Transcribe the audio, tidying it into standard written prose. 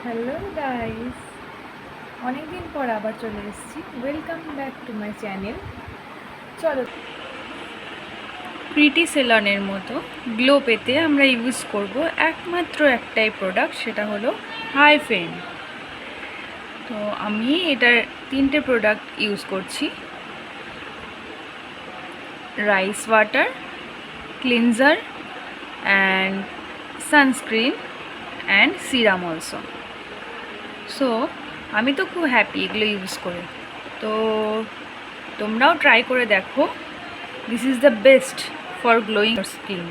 Hello guys, অনেকদিন পর আবার চলে এসেছি। Welcome back to my channel. চলো, প্রিটি সেলনের মতো গ্লো পেতে আমরা ইউজ করব একমাত্র একটাই প্রোডাক্ট, সেটা হলো হাইফেন। তো আমি এটার তিনটে প্রোডাক্ট ইউজ করছি: rice water, cleanser and sunscreen and serum also. So আমি তো খুব হ্যাপি এগুলো ইউজ করে। তো তোমরাও ট্রাই করে দেখো। This is the best for glowing skin.